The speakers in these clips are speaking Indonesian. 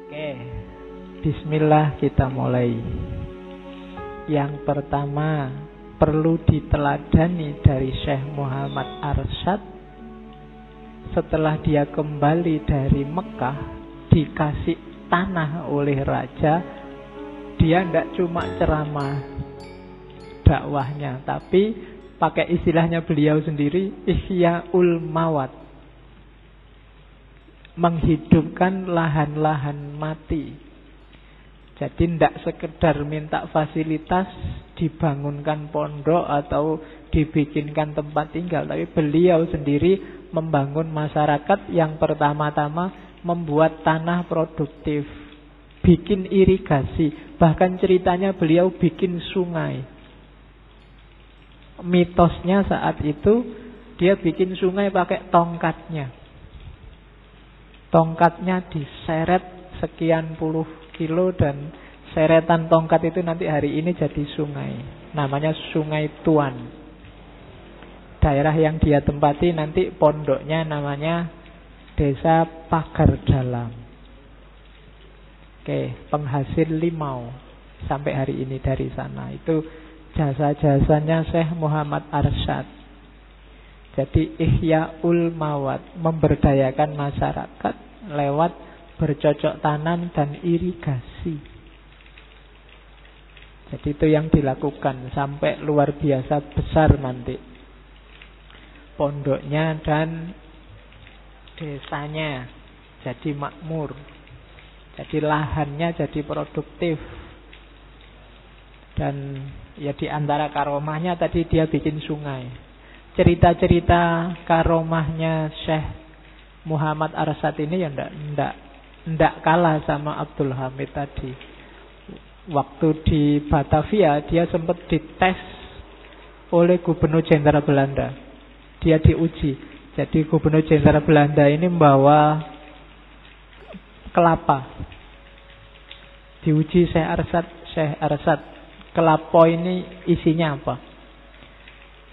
Oke, bismillah kita mulai. Yang pertama perlu diteladani dari Syekh Muhammad Arsyad. Setelah dia kembali dari Mekah, dikasih tanah oleh raja, dia tidak cuma ceramah dakwahnya, tapi pakai istilahnya beliau sendiri, Ihyaul Mawat, menghidupkan lahan-lahan mati. Jadi tidak sekedar minta fasilitas, dibangunkan pondok atau dibikinkan tempat tinggal, tapi beliau sendiri membangun masyarakat yang pertama-tama membuat tanah produktif, bikin irigasi. Bahkan ceritanya beliau bikin sungai. Mitosnya saat itu dia bikin sungai pakai tongkatnya. Tongkatnya diseret sekian puluh kilo dan seretan tongkat itu nanti hari ini jadi sungai. Namanya Sungai Tuan. Daerah yang dia tempati nanti pondoknya namanya Desa Pagar Dalam. Oke, penghasil limau sampai hari ini dari sana. Itu jasa-jasanya Syekh Muhammad Arsyad. Jadi Ihyaul Mawat, memberdayakan masyarakat lewat bercocok tanam dan irigasi. Jadi itu yang dilakukan sampai luar biasa besar nanti pondoknya dan desanya jadi makmur. Jadi lahannya jadi produktif. Dan ya di antara karomahnya tadi dia bikin sungai. Cerita-cerita karomahnya Syekh Muhammad Arsyad ini ya ndak kalah sama Abdul Hamid tadi. Waktu di Batavia dia sempat dites oleh Gubernur Jenderal Belanda. Dia diuji. Jadi Gubernur Jenderal Belanda ini membawa kelapa. Diuji Syekh Arsyad, kelapa ini isinya apa?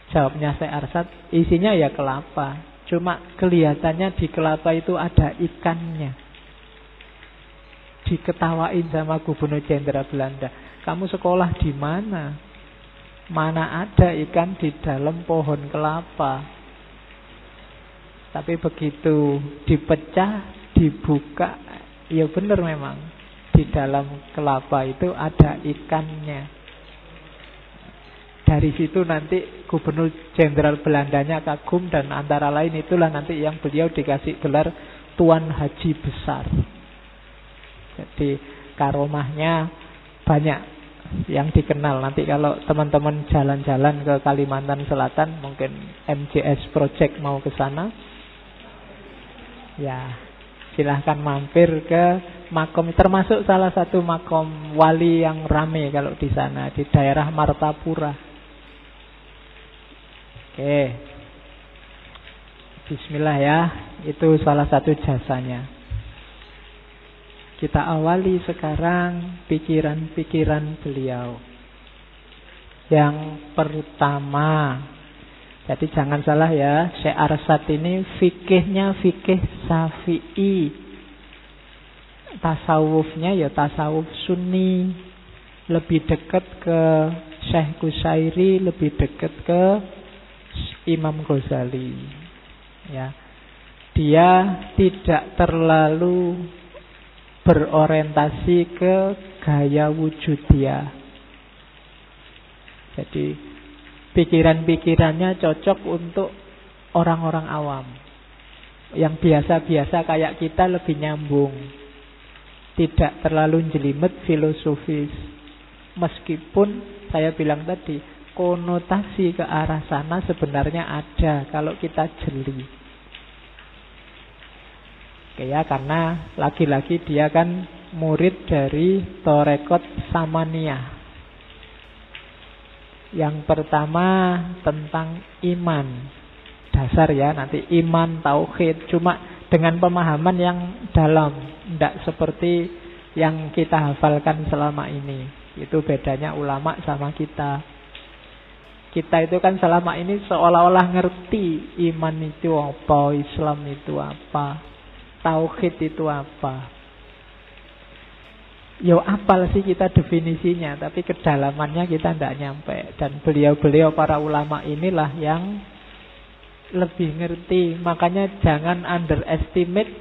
Jawabnya Syekh Arsyad, isinya ya kelapa. Cuma kelihatannya di kelapa itu ada ikannya. Diketawain sama Gubernur Jenderal Belanda. Kamu sekolah di mana? Mana ada ikan di dalam pohon kelapa? Tapi begitu dipecah, dibuka, ya benar memang. Di dalam kelapa itu ada ikannya. Dari situ nanti Gubernur Jenderal Belandanya kagum, dan antara lain itulah nanti yang beliau dikasih gelar Tuan Haji Besar. Jadi karomahnya banyak yang dikenal. Nanti kalau teman-teman jalan-jalan ke Kalimantan Selatan, mungkin MJS Project mau ke sana, ya silahkan mampir ke makom. Termasuk salah satu makom wali yang rame kalau di sana, di daerah Martapura. Oke, bismillah ya. Itu salah satu jasanya. Kita awali sekarang pikiran-pikiran beliau. Yang pertama, jadi jangan salah ya, Syekh Arsyad ini fikihnya fikih Syafi'i. Tasawufnya ya tasawuf Sunni. Lebih dekat ke Syekh Qusairi, lebih dekat ke Imam Ghazali. Ya. Dia tidak terlalu berorientasi ke gaya wujudiyah. Jadi pikiran-pikirannya cocok untuk orang-orang awam. Yang biasa-biasa kayak kita lebih nyambung. Tidak terlalu jelimet filosofis. Meskipun saya bilang tadi, konotasi ke arah sana sebenarnya ada kalau kita jeli. Oke ya, karena lagi-lagi dia kan murid dari Torekot Samaniyah. Yang pertama tentang iman. Dasar ya, nanti iman, tauhid. Cuma dengan pemahaman yang dalam. Tidak seperti yang kita hafalkan selama ini. Itu bedanya ulama sama kita. Kita itu kan selama ini seolah-olah ngerti iman itu apa, Islam itu apa, tauhid itu apa. Yo apal sih kita definisinya, tapi kedalamannya kita tidak nyampe. Dan beliau-beliau para ulama inilah yang lebih ngerti. Makanya jangan underestimate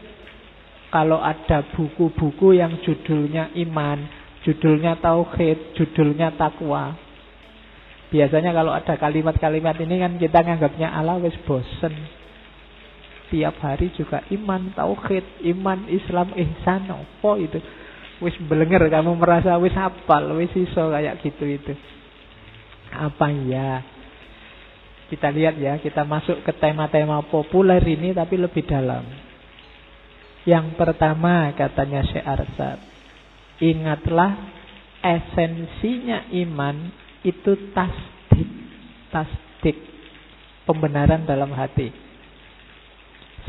kalau ada buku-buku yang judulnya iman, judulnya tauhid, judulnya takwa. Biasanya kalau ada kalimat-kalimat ini kan kita nganggapnya ala wis bosen. Tiap hari juga iman, tauhid, iman, Islam, ihsan, apa itu? Wis belenger, kamu merasa wis hafal, wis iso kayak gitu itu. Apa ya? Kita lihat ya, kita masuk ke tema-tema populer ini tapi lebih dalam. Yang pertama katanya Syekh Arsad, ingatlah esensinya iman itu tasdik, pembenaran dalam hati.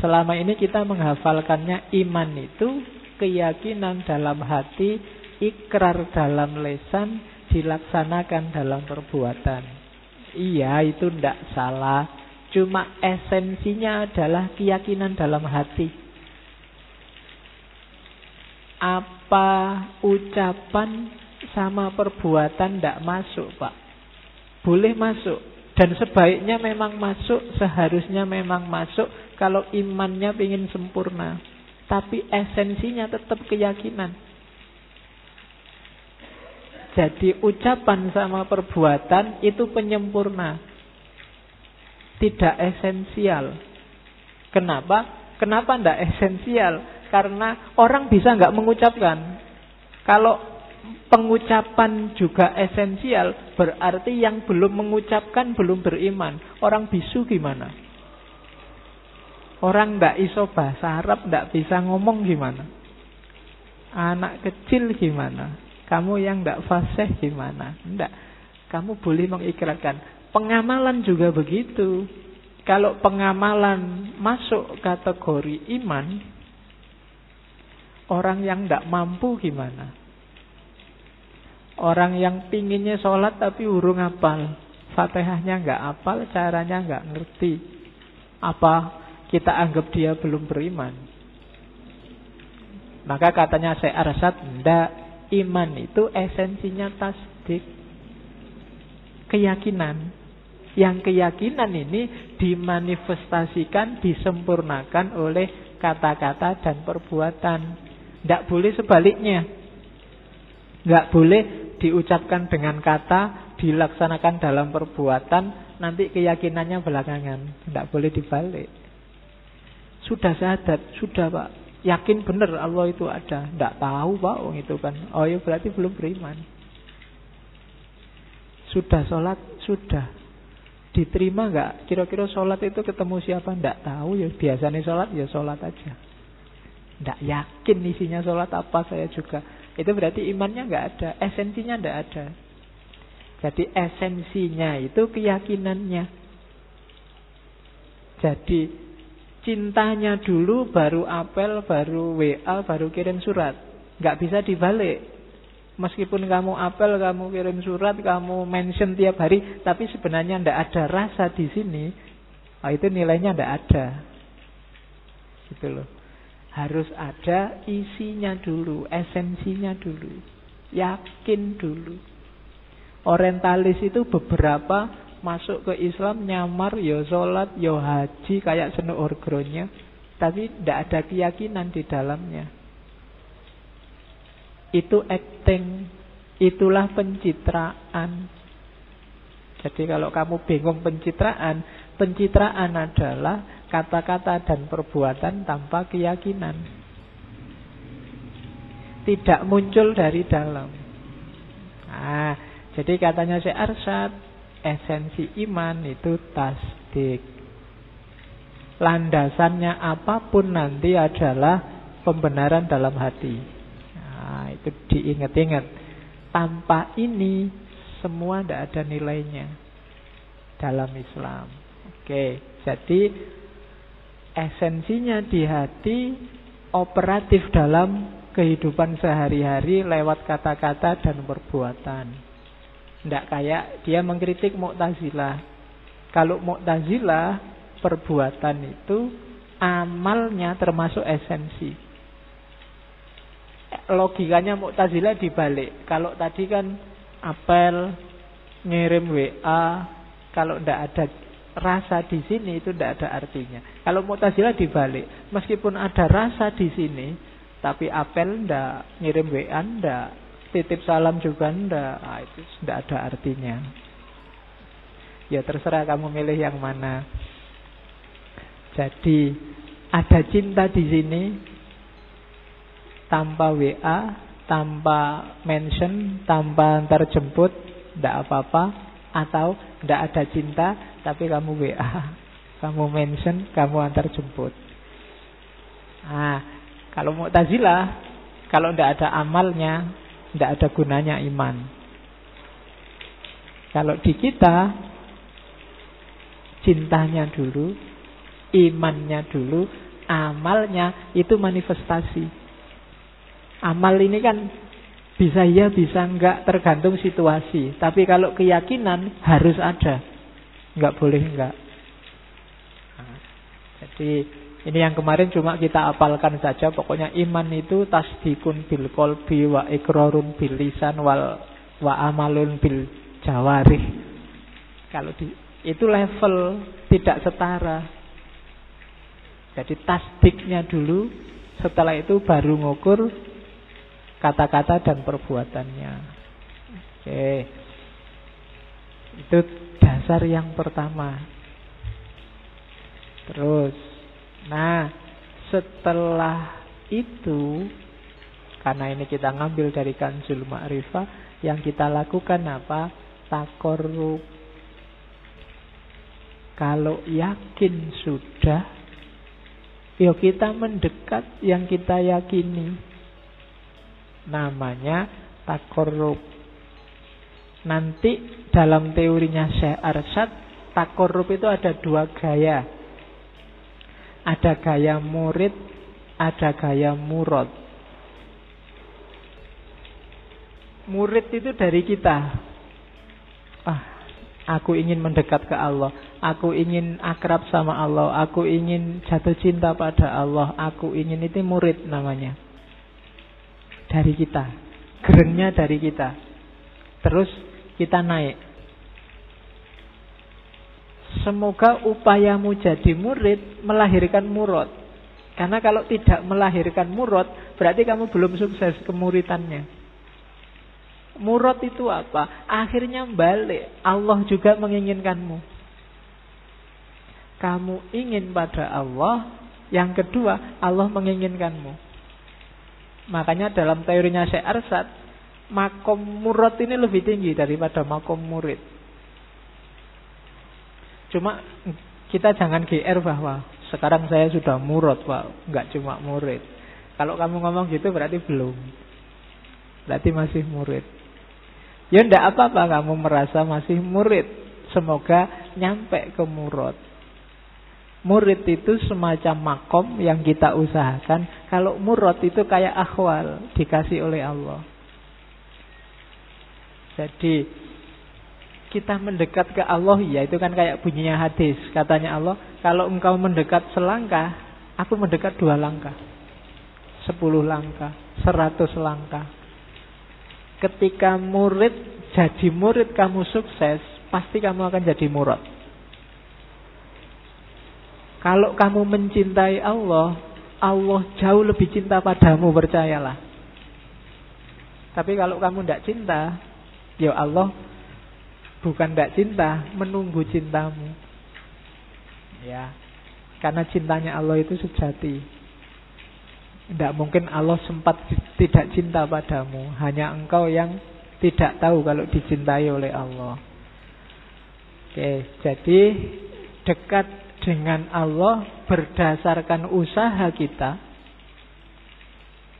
Selama ini kita menghafalkannya iman itu keyakinan dalam hati, ikrar dalam lisan, dilaksanakan dalam perbuatan. Iya, itu tidak salah. Cuma esensinya adalah keyakinan dalam hati. Apa ucapan sama perbuatan tidak masuk, Pak? Boleh masuk. Dan sebaiknya memang masuk, seharusnya memang masuk kalau imannya ingin sempurna. Tapi esensinya tetap keyakinan. Jadi ucapan sama perbuatan itu penyempurna, tidak esensial. Kenapa? Kenapa tidak esensial? Karena orang bisa nggak mengucapkan. Kalau pengucapan juga esensial, berarti yang belum mengucapkan belum beriman. Orang bisu gimana? Orang ndak iso bahasa Arab, ndak bisa ngomong gimana? Anak kecil gimana? Kamu yang ndak fasih gimana? Ndak. Kamu boleh mengikrarkan. Pengamalan juga begitu. Kalau pengamalan masuk kategori iman, orang yang ndak mampu gimana? Orang yang pinginnya sholat tapi urung hafal, Fatihahnya nggak hafal, caranya nggak ngerti. Apa kita anggap dia belum beriman? Maka katanya Syekh Arsad, ndak, iman itu esensinya tasdik, keyakinan. Yang keyakinan ini dimanifestasikan, disempurnakan oleh kata-kata dan perbuatan. Ndak boleh sebaliknya. Nggak boleh diucapkan dengan kata, dilaksanakan dalam perbuatan, nanti keyakinannya belakangan. Ndak boleh dibalik. Sudah syahadat, sudah Pak, yakin benar Allah itu ada. Ndak tahu Pak, itu kan. Oh ya berarti belum beriman. Sudah sholat, sudah diterima nggak? Kira-kira sholat itu ketemu siapa? Ndak tahu ya, biasanya sholat ya sholat aja. Ndak yakin isinya sholat apa saya juga. Itu berarti imannya nggak ada, esensinya ndak ada. Jadi esensinya itu keyakinannya. Jadi cintanya dulu, baru apel, baru WA, baru kirim surat. Nggak bisa dibalik. Meskipun kamu apel, kamu kirim surat, kamu mention tiap hari, tapi sebenarnya ndak ada rasa di sini, itu nilainya ndak ada. Gitu loh. Harus ada isinya dulu, esensinya dulu, yakin dulu. Orientalis itu beberapa masuk ke Islam, nyamar, ya sholat, ya haji, kayak senu orgronya, tapi tidak ada keyakinan di dalamnya. Itu acting, itulah pencitraan. Jadi kalau kamu bingung pencitraan, pencitraan adalah kata-kata dan perbuatan tanpa keyakinan, tidak muncul dari dalam. Nah, jadi katanya Syekh Arsad, esensi iman itu tasdik. Landasannya apapun nanti adalah pembenaran dalam hati. Nah, itu diingat-ingat. Tanpa ini semua tidak ada nilainya dalam Islam. Oke, jadi esensinya di hati, operatif dalam kehidupan sehari-hari lewat kata-kata dan perbuatan. Tidak kayak dia mengkritik Mu'tazilah. Kalau Mu'tazilah, perbuatan itu amalnya termasuk esensi. logikanya Mu'tazilah dibalik. Kalau tadi kan apel, ngirim WA, kalau ndak ada rasa di sini itu ndak ada artinya. Kalau Mu'tazilah dibalik, meskipun ada rasa di sini, tapi apel ndak, ngirim WA ndak, titip salam juga ndak, itu ndak ada artinya. Ya terserah kamu milih yang mana. Jadi ada cinta di sini tanpa WA, tanpa mention, tanpa antar jemput, ndak apa-apa. Atau ndak ada cinta tapi kamu WA, kamu mention, kamu antar jemput. Nah, kalau Mu'tazilah, kalau ndak ada amalnya, ndak ada gunanya iman. Kalau di kita, cintanya dulu, imannya dulu, amalnya itu manifestasi. Amal ini kan bisa iya, bisa enggak, tergantung situasi. Tapi kalau keyakinan harus ada, enggak boleh enggak. Nah, jadi ini yang kemarin cuma kita apalkan saja. Pokoknya iman itu tasdikun bil qalbi wa iqrarun bil lisan wa amalun bil jawarih. Kalau itu level tidak setara. Jadi tasdiknya dulu, setelah itu baru ngukur kata-kata dan perbuatannya. Oke. Itu dasar yang pertama. Terus, nah, setelah itu, karena ini kita ngambil dari Kanzul Ma'rifah, yang kita lakukan apa? Taqarrub. Kalau yakin sudah, yuk kita mendekat yang kita yakini. Namanya taqarrub. Nanti dalam teorinya Syekh Arsyad, taqarrub itu ada dua gaya. Ada gaya murid, ada gaya murad. Murid itu dari kita. Aku ingin mendekat ke Allah, aku ingin akrab sama Allah, aku ingin jatuh cinta pada Allah, aku ingin, itu murid namanya. Dari kita, gerengnya dari kita. Terus kita naik. Semoga upayamu jadi murid melahirkan murad. Karena kalau tidak melahirkan murad, berarti kamu belum sukses kemuritannya. Murad itu apa? Akhirnya balik, Allah juga menginginkanmu. Kamu ingin pada Allah, yang kedua Allah menginginkanmu. Makanya dalam teorinya Syekh Arsyad, makom murad ini lebih tinggi daripada makom murid. Cuma kita jangan GR bahwa sekarang saya sudah murad, Pak. Enggak cuma murid. Kalau kamu ngomong gitu berarti belum. Berarti masih murid. Ya ndak apa-apa kamu merasa masih murid. Semoga nyampe ke murad. Murid itu semacam makom yang kita usahakan. Kalau murad itu kayak akhwal, dikasih oleh Allah. Jadi kita mendekat ke Allah, ya itu kan kayak bunyinya hadis. Katanya Allah, kalau engkau mendekat selangkah, aku mendekat 2 langkah, 10 langkah, 100 langkah. Ketika murid jadi murid, kamu sukses, pasti kamu akan jadi murad. Kalau kamu mencintai Allah, Allah jauh lebih cinta padamu, percayalah. Tapi kalau kamu tidak cinta, ya Allah bukan tidak cinta, menunggu cintamu. Ya, karena cintanya Allah itu sejati. Tidak mungkin Allah sempat tidak cinta padamu. Hanya engkau yang tidak tahu kalau dicintai oleh Allah. Oke, jadi dekat dengan Allah berdasarkan usaha kita,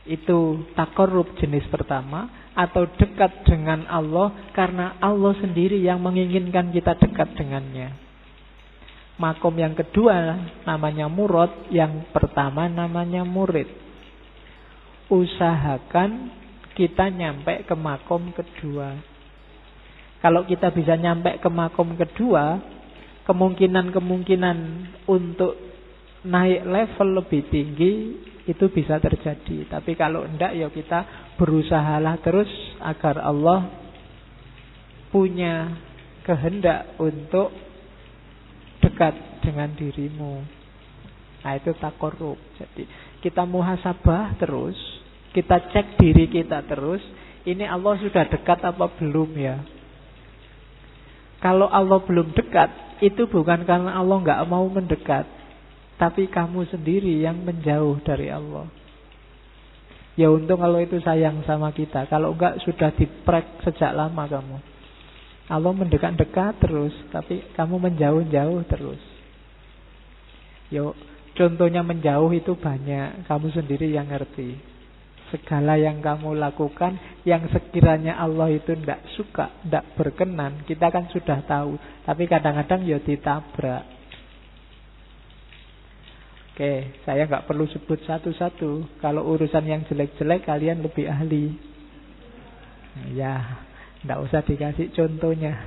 itu taqarrub jenis pertama. Atau dekat dengan Allah karena Allah sendiri yang menginginkan kita dekat dengannya. Makom yang kedua namanya murad, yang pertama namanya murid. Usahakan kita nyampe ke makom kedua. Kalau kita bisa nyampe ke makom kedua, kemungkinan untuk naik level lebih tinggi itu bisa terjadi. Tapi kalau enggak, ya kita berusahalah terus agar Allah punya kehendak untuk dekat dengan dirimu. Nah, itu takorrub. Jadi kita muhasabah terus, kita cek diri kita terus, ini Allah sudah dekat apa belum ya? Kalau Allah belum dekat, itu bukan karena Allah nggak mau mendekat, tapi kamu sendiri yang menjauh dari Allah. Ya untung kalau itu sayang sama kita. Kalau enggak sudah diprek sejak lama kamu. Allah mendekat-dekat terus, tapi kamu menjauh-jauh terus. Yo, contohnya menjauh itu banyak, kamu sendiri yang ngerti. Segala yang kamu lakukan, yang sekiranya Allah itu tidak suka, tidak berkenan, kita kan sudah tahu. Tapi kadang-kadang ya ditabrak. Oke, saya nggak perlu sebut satu-satu. Kalau urusan yang jelek-jelek kalian lebih ahli. Ya, nggak usah dikasih contohnya.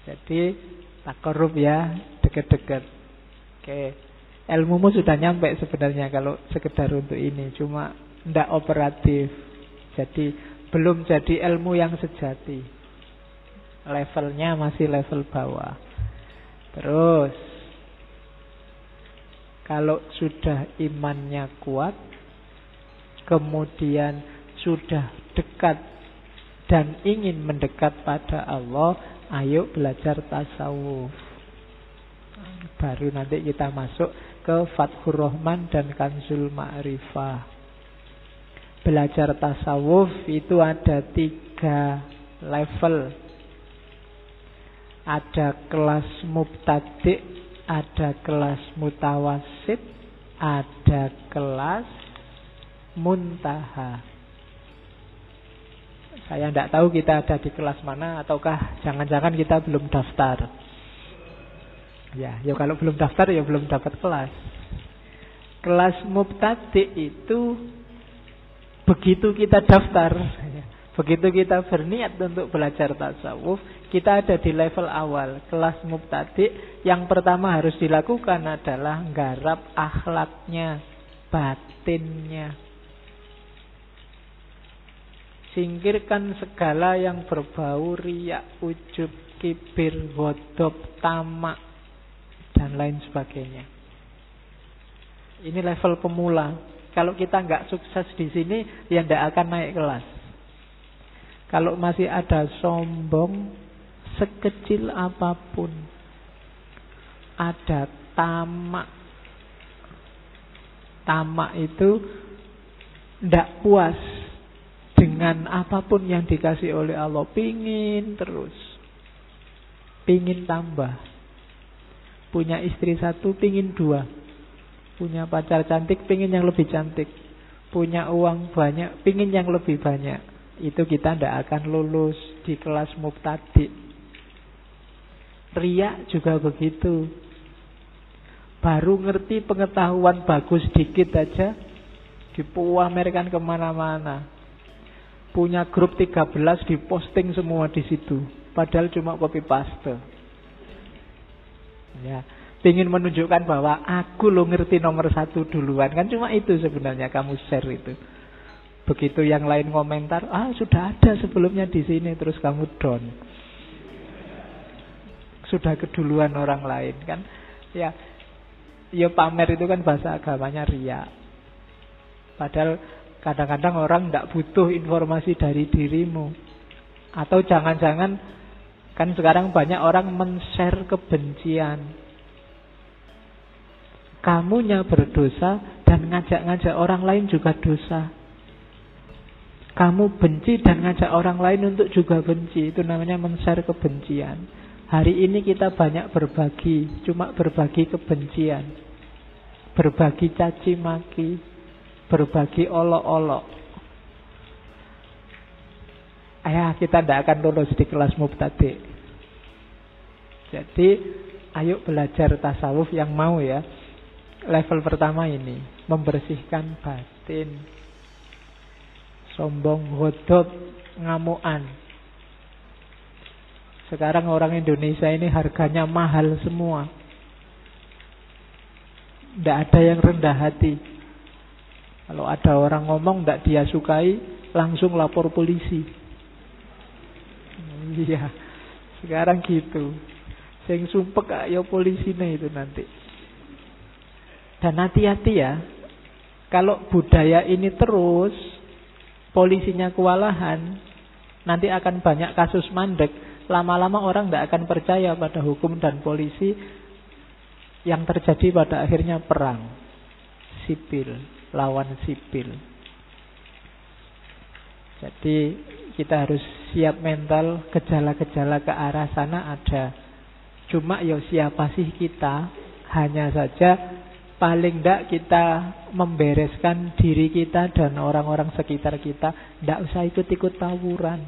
Jadi takarrub ya, deket-deket. Oke, ilmumu sudah nyampe sebenarnya kalau sekedar untuk ini, cuma ndak operatif. Jadi belum jadi ilmu yang sejati. Levelnya masih level bawah. Terus kalau sudah imannya kuat, kemudian sudah dekat dan ingin mendekat pada Allah, ayo belajar tasawuf. Baru nanti kita masuk ke Fathur Rahman dan Kanzul Ma'rifah. Belajar tasawuf itu ada 3 level. Ada kelas mubtadi', ada kelas mutawasid, ada kelas muntaha. Saya tidak tahu kita ada di kelas mana, ataukah jangan-jangan kita belum daftar. Ya kalau belum daftar ya belum dapat kelas. Kelas mubtadi itu begitu kita daftar, begitu kita berniat untuk belajar tasawuf, kita ada di level awal. Kelas mubtadi yang pertama harus dilakukan adalah nggarap akhlaknya, batinnya. Singkirkan segala yang berbau riya, ujub, kibir, ghadab, tamak, dan lain sebagainya. Ini level pemula. Kalau kita nggak sukses di sini, ya nggak akan naik kelas. Kalau masih ada sombong, sekecil apapun, ada tamak. Tamak itu nggak puas dengan apapun yang dikasih oleh Allah, pingin terus, pingin tambah. Punya istri 1, pingin 2. Punya pacar cantik, pingin yang lebih cantik. Punya uang banyak, pingin yang lebih banyak. Itu kita tidak akan lulus di kelas mubtadi. Riya juga begitu. Baru ngerti pengetahuan bagus dikit aja, dipamerkan kemana-mana. Punya grup 13, diposting semua di situ. Padahal cuma copy paste. Ya, ingin menunjukkan bahwa aku lo ngerti nomor 1 duluan. Kan cuma itu sebenarnya kamu share itu. Begitu yang lain komentar, sudah ada sebelumnya di sini, terus kamu down. Sudah keduluan orang lain kan. Ya pamer itu kan bahasa agamanya riya. Padahal kadang-kadang orang tidak butuh informasi dari dirimu. Atau jangan-jangan, kan sekarang banyak orang men-share kebencian. Kamunya berdosa dan ngajak-ngajak orang lain juga dosa. Kamu benci dan ngajak orang lain untuk juga benci. Itu namanya men-share kebencian. Hari ini kita banyak berbagi, cuma berbagi kebencian. Berbagi caci maki, berbagi olok-olok. Kita tidak akan lulus di kelas mubtadi. Jadi ayo belajar tasawuf yang mau ya. Level pertama ini, membersihkan batin. Sombong, ghadab, ngamuan. Sekarang orang Indonesia ini harganya mahal semua. Tidak ada yang rendah hati. Kalau ada orang ngomong tidak dia sukai, langsung lapor polisi. Iya, sekarang gitu. Sing sumpek ya polisine itu nanti. Dan hati-hati ya, kalau budaya ini terus, polisinya kewalahan, nanti akan banyak kasus mandek. Lama-lama orang tidak akan percaya pada hukum dan polisi. Yang terjadi pada akhirnya perang sipil lawan sipil. Jadi kita harus siap mental, gejala-gejala ke arah sana ada. Cuma ya siapa sih kita? Hanya saja paling tidak kita membereskan diri kita dan orang-orang sekitar kita. Tidak usah ikut-ikut tawuran,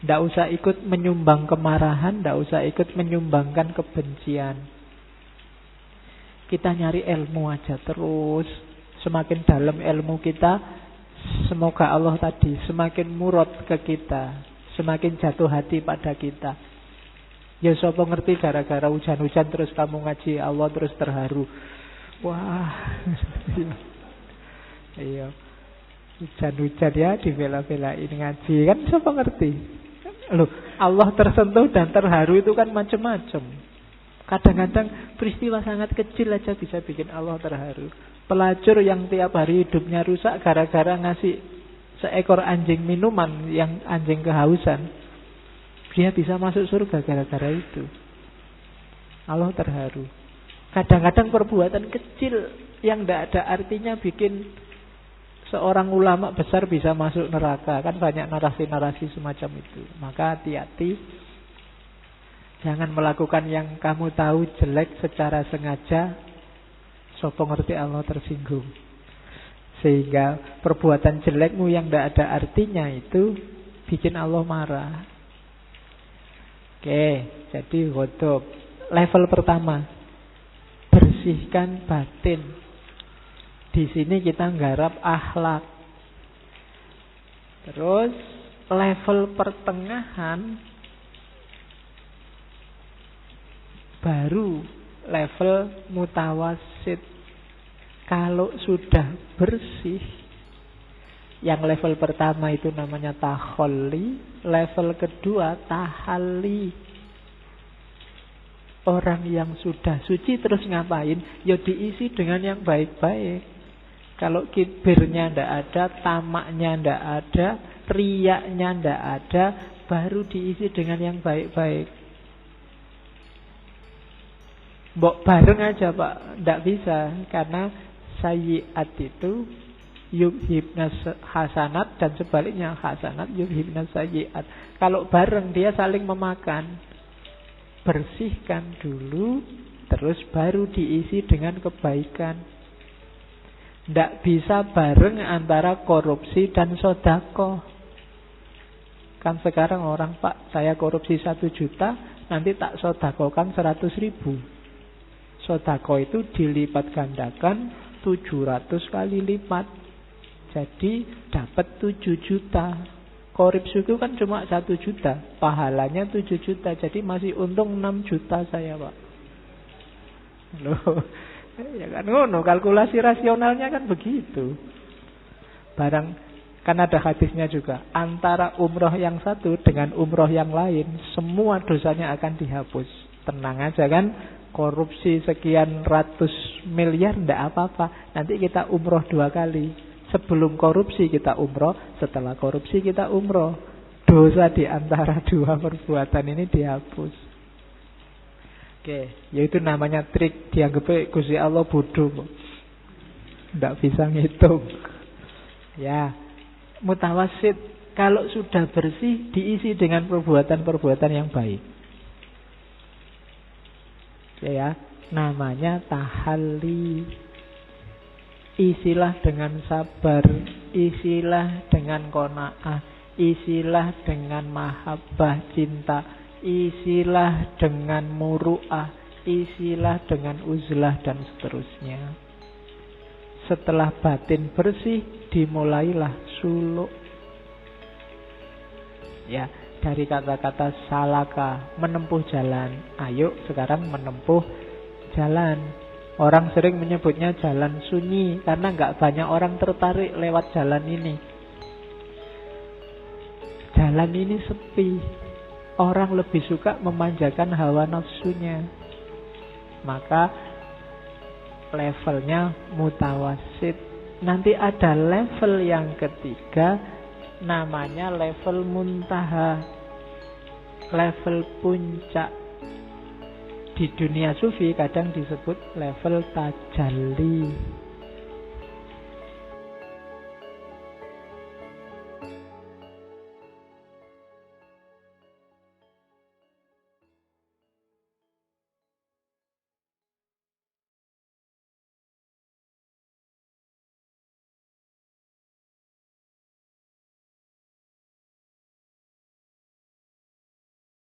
tidak usah ikut menyumbang kemarahan, tidak usah ikut menyumbangkan kebencian. Kita nyari ilmu aja terus. Semakin dalam ilmu kita, semoga Allah tadi semakin murad ke kita, semakin jatuh hati pada kita. Ya sapa ngerti gara-gara hujan-hujan terus kamu ngaji Allah terus terharu. Wah. Iya. Hujan-hujan ya dibela-belain ngaji kan sapa ngerti. Loh, Allah tersentuh dan terharu itu kan macam-macam. Kadang-kadang peristiwa sangat kecil aja bisa bikin Allah terharu. Pelacur yang tiap hari hidupnya rusak gara-gara ngasih seekor anjing minuman yang anjing kehausan, dia bisa masuk surga gara-gara itu. Allah terharu. Kadang-kadang perbuatan kecil yang tidak ada artinya bikin seorang ulama besar bisa masuk neraka. Kan banyak narasi-narasi semacam itu. Maka hati-hati. Jangan melakukan yang kamu tahu jelek secara sengaja. Sopo ngerti Allah tersinggung. Sehingga perbuatan jelekmu yang tidak ada artinya itu bikin Allah marah. Oke, jadi ghadab. Level pertama, bersihkan batin. Di sini kita nggarap akhlak. Terus level pertengahan, baru level mutawasid. Kalau sudah bersih, yang level pertama itu namanya takholli, level kedua tahalli. Orang yang sudah suci terus ngapain? Ya diisi dengan yang baik-baik. Kalau kibirnya ndak ada, tamaknya ndak ada, riyaknya ndak ada, baru diisi dengan yang baik-baik. Mbok bareng aja Pak, ndak bisa. Karena sayyiat itu yubhibnas hasanat dan sebaliknya hasanat yubhibnas sayyiat. Kalau bareng dia saling memakan. Bersihkan dulu, terus baru diisi dengan kebaikan. Ndak bisa bareng antara korupsi dan sedekah. Kan sekarang orang, Pak, saya korupsi 1 juta, nanti tak sedekahkan 100.000. Sedekah itu dilipat gandakan 700 kali lipat. Jadi dapat 7 juta. Korupsi itu kan cuma 1 juta, pahalanya 7 juta. Jadi masih untung 6 juta saya, Pak. Loh, ya kan ngono, kalkulasi rasionalnya kan begitu. Barang kan ada hadisnya juga, antara umroh yang satu dengan umroh yang lain, semua dosanya akan dihapus. Tenang aja kan. Korupsi sekian ratus miliar ndak apa-apa. Nanti kita umroh 2 kali. Sebelum korupsi kita umroh, setelah korupsi kita umroh. Dosa di antara 2 perbuatan ini dihapus. Oke, yaitu namanya trik. Dianggap Gusti Allah bodoh, ndak bisa ngitung. Ya, mutawasid. Kalau sudah bersih, diisi dengan perbuatan-perbuatan yang baik. Ya, namanya tahalli. Isilah dengan sabar, isilah dengan qanaah, isilah dengan mahabbah cinta, isilah dengan muru'ah, isilah dengan uzlah dan seterusnya. Setelah batin bersih, dimulailah suluk. Ya, dari kata-kata salaka, menempuh jalan. Ayo sekarang menempuh jalan. Orang sering menyebutnya jalan sunyi karena nggak banyak orang tertarik lewat jalan ini. Jalan ini sepi. Orang lebih suka memanjakan hawa nafsunya. Maka levelnya mutawasid. Nanti ada level yang ketiga, namanya level muntaha, level puncak. Di dunia sufi kadang disebut level tajalli.